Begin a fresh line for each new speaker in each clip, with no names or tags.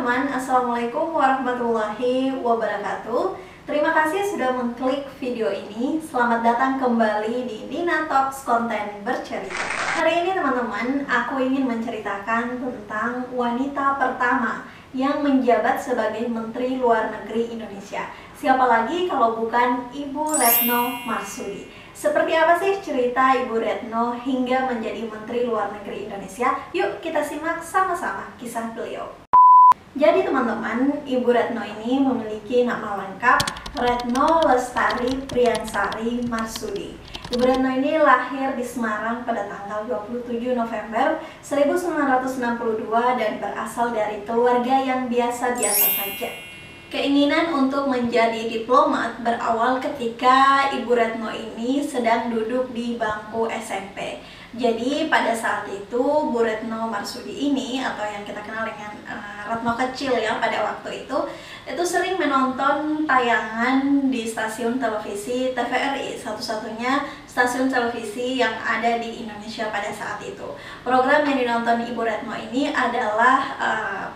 teman-teman, Assalamualaikum warahmatullahi wabarakatuh. Terima kasih sudah mengklik video ini. Selamat datang kembali di Nina Talks Konten Bercerita. Hari ini teman-teman, aku ingin menceritakan tentang wanita pertama yang menjabat sebagai Menteri Luar Negeri Indonesia. Siapa lagi kalau bukan Ibu Retno Marsudi. Seperti apa sih cerita Ibu Retno hingga menjadi Menteri Luar Negeri Indonesia? Yuk kita simak sama-sama kisah beliau. Jadi teman-teman, Ibu Retno ini memiliki nama lengkap Retno Lestari Priyansari Marsudi. Ibu Retno ini lahir di Semarang pada tanggal 27 November 1962 dan berasal dari keluarga yang biasa-biasa saja. Keinginan untuk menjadi diplomat berawal ketika Ibu Retno ini sedang duduk di bangku SMP. Jadi pada saat itu Bu Retno Marsudi ini, atau yang kita kenal dengan Retno kecil ya pada waktu itu sering menonton tayangan di stasiun televisi TVRI, satu-satunya stasiun televisi yang ada di Indonesia pada saat itu. Program yang dinonton Ibu Retno ini adalah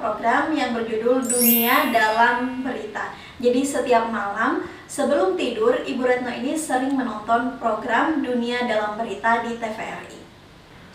program yang berjudul Dunia Dalam Berita. Jadi setiap malam sebelum tidur, Ibu Retno ini sering menonton program Dunia Dalam Berita di TVRI.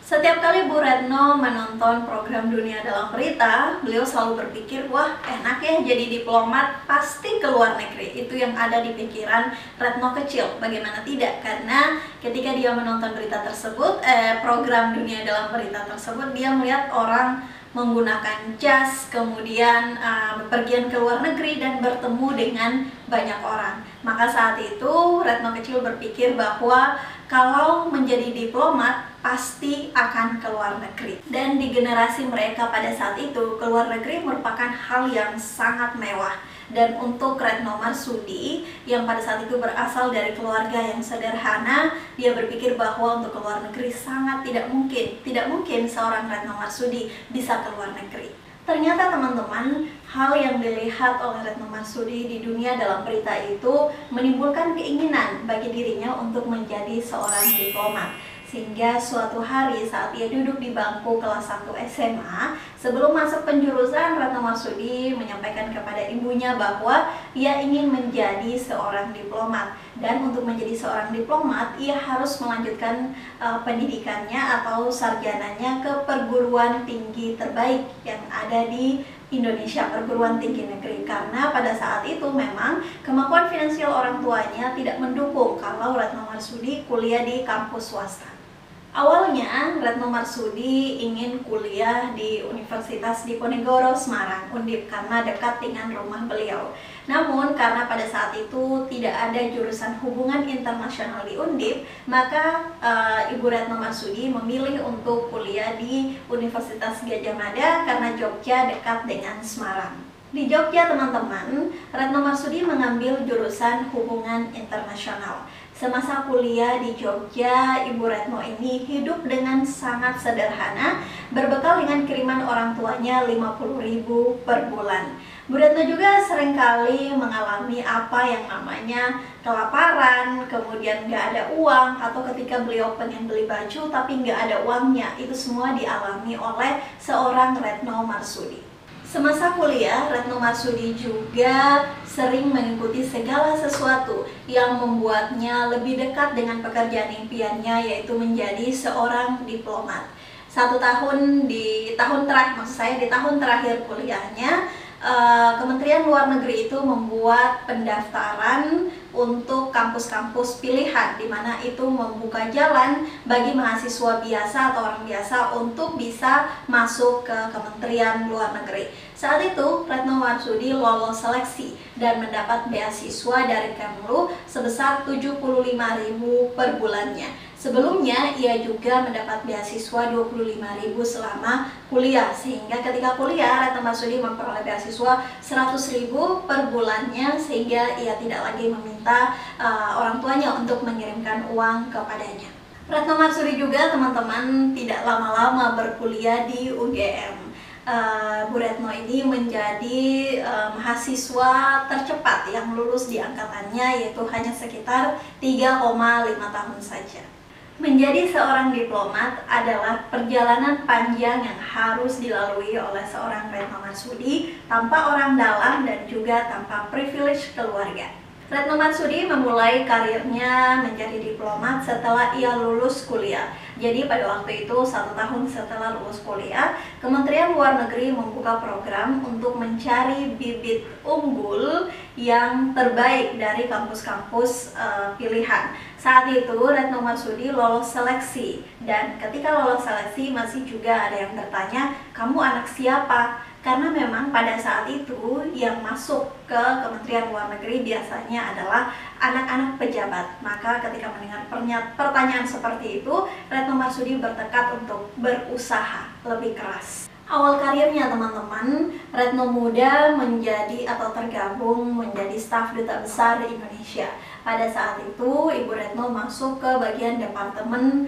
Setiap kali Bu Retno menonton program Dunia Dalam Berita, beliau selalu berpikir, wah enak ya jadi diplomat, pasti ke luar negeri. Itu yang ada di pikiran Retno kecil. Bagaimana tidak? Karena ketika dia menonton berita tersebut, program Dunia Dalam Berita tersebut, dia melihat orang menggunakan jas, kemudian bepergian ke luar negeri dan bertemu dengan banyak orang. Maka saat itu Retno kecil berpikir bahwa kalau menjadi diplomat pasti akan ke luar negeri. Dan di generasi mereka pada saat itu, ke luar negeri merupakan hal yang sangat mewah. Dan untuk Retno Marsudi yang pada saat itu berasal dari keluarga yang sederhana, dia berpikir bahwa untuk ke luar negeri sangat tidak mungkin seorang Retno Marsudi bisa ke luar negeri. Ternyata teman-teman, hal yang dilihat oleh Retno Marsudi di Dunia Dalam Berita itu menimbulkan keinginan bagi dirinya untuk menjadi seorang diplomat. Sehingga suatu hari saat ia duduk di bangku kelas 1 SMA, sebelum masuk penjurusan, Retno Marsudi menyampaikan kepada ibunya bahwa ia ingin menjadi seorang diplomat. Dan untuk menjadi seorang diplomat, ia harus melanjutkan pendidikannya atau sarjananya ke perguruan tinggi terbaik yang ada di Indonesia, perguruan tinggi negeri. Karena pada saat itu memang kemampuan finansial orang tuanya tidak mendukung kalau Retno Marsudi kuliah di kampus swasta. Awalnya Retno Marsudi ingin kuliah di Universitas Diponegoro Semarang, Undip, karena dekat dengan rumah beliau. Namun karena pada saat itu tidak ada jurusan hubungan internasional di Undip, maka Ibu Retno Marsudi memilih untuk kuliah di Universitas Gadjah Mada karena Jogja dekat dengan Semarang. Di Jogja teman-teman, Retno Marsudi mengambil jurusan hubungan internasional. Semasa kuliah di Jogja, Ibu Retno ini hidup dengan sangat sederhana, berbekal dengan kiriman orang tuanya 50.000 per bulan. Bu Retno juga seringkali mengalami apa yang namanya kelaparan, kemudian nggak ada uang, atau ketika beliau pengen beli baju tapi nggak ada uangnya. Itu semua dialami oleh seorang Retno Marsudi. Semasa kuliah, Retno Marsudi juga sering mengikuti segala sesuatu yang membuatnya lebih dekat dengan pekerjaan impiannya, yaitu menjadi seorang diplomat. Di tahun terakhir kuliahnya, Kementerian Luar Negeri itu membuat pendaftaran untuk kampus-kampus pilihan, di mana itu membuka jalan bagi mahasiswa biasa atau orang biasa untuk bisa masuk ke Kementerian Luar Negeri. Saat itu Retno Marsudi lolos seleksi dan mendapat beasiswa dari Kemlu sebesar 75.000 per bulannya. Sebelumnya ia juga mendapat beasiswa 25.000 selama kuliah, sehingga ketika kuliah Retno Marsudi memperoleh beasiswa 100.000 per bulannya, sehingga ia tidak lagi meminta orang tuanya untuk mengirimkan uang kepadanya. Retno Marsudi juga teman-teman tidak lama-lama berkuliah di UGM. Bu Retno ini menjadi mahasiswa tercepat yang lulus di angkatannya, yaitu hanya sekitar 3,5 tahun saja. Menjadi seorang diplomat adalah perjalanan panjang yang harus dilalui oleh seorang Retno Marsudi tanpa orang dalam dan juga tanpa privilege keluarga. Retno Marsudi memulai karirnya menjadi diplomat setelah ia lulus kuliah. Jadi pada waktu itu 1 tahun setelah lulus kuliah, Kementerian Luar Negeri membuka program untuk mencari bibit unggul yang terbaik dari kampus-kampus pilihan. Saat itu Retno Marsudi lolos seleksi, dan ketika lolos seleksi masih juga ada yang bertanya, kamu anak siapa? Karena memang pada saat itu yang masuk ke Kementerian Luar Negeri biasanya adalah anak-anak pejabat. Maka ketika mendengar pertanyaan seperti itu, Retno Marsudi bertekad untuk berusaha lebih keras. Awal karirnya teman-teman, Retno muda menjadi atau tergabung menjadi staf Duta Besar Indonesia. Pada saat itu, Ibu Retno masuk ke bagian Departemen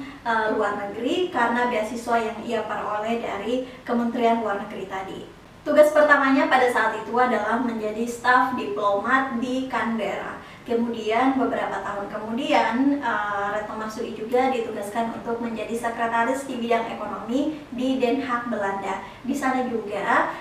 Luar Negeri karena beasiswa yang ia peroleh dari Kementerian Luar Negeri tadi. Tugas pertamanya pada saat itu adalah menjadi staf diplomat di Canberra. Kemudian beberapa tahun kemudian, Retno Marsudi juga ditugaskan untuk menjadi sekretaris di bidang ekonomi di Den Haag, Belanda. Di sana juga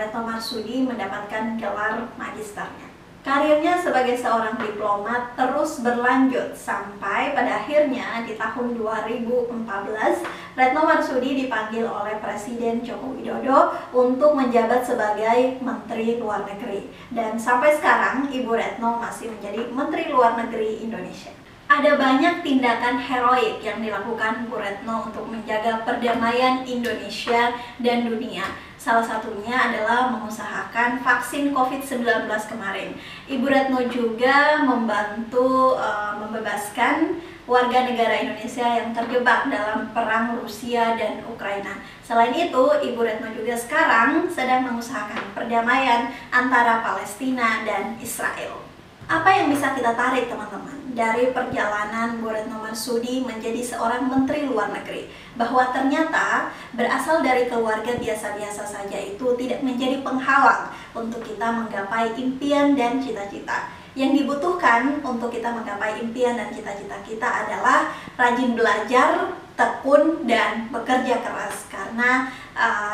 Retno Marsudi mendapatkan gelar magisternya. Karirnya sebagai seorang diplomat terus berlanjut sampai pada akhirnya di tahun 2014 Retno Marsudi dipanggil oleh Presiden Joko Widodo untuk menjabat sebagai Menteri Luar Negeri. Dan sampai sekarang Ibu Retno masih menjadi Menteri Luar Negeri Indonesia. Ada banyak tindakan heroik yang dilakukan Bu Retno untuk menjaga perdamaian Indonesia dan dunia. Salah satunya adalah mengusahakan vaksin COVID-19 kemarin. Ibu Retno juga membantu membebaskan warga negara Indonesia yang terjebak dalam perang Rusia dan Ukraina. Selain itu, Ibu Retno juga sekarang sedang mengusahakan perdamaian antara Palestina dan Israel. Apa yang bisa kita tarik teman-teman dari perjalanan Bu Retno Marsudi menjadi seorang Menteri Luar Negeri? Bahwa ternyata berasal dari keluarga biasa-biasa saja itu tidak menjadi penghalang untuk kita menggapai impian dan cita-cita. Yang dibutuhkan untuk kita menggapai impian dan cita-cita kita adalah rajin belajar, tekun, dan bekerja keras. Karena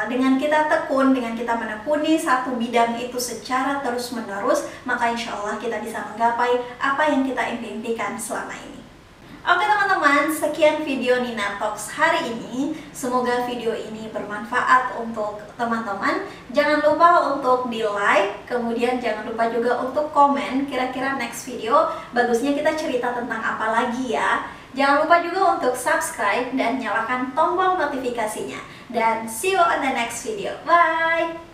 dengan kita tekun, dengan kita menekuni satu bidang itu secara terus-menerus, maka insya Allah kita bisa menggapai apa yang kita impikan selama ini. Oke teman-teman, sekian video Nina Talks hari ini. Semoga video ini bermanfaat untuk teman-teman. Jangan lupa untuk di like, kemudian jangan lupa juga untuk komen kira-kira next video bagusnya kita cerita tentang apa lagi ya. Jangan lupa juga untuk subscribe dan nyalakan tombol notifikasinya. Dan see you on the next video. Bye!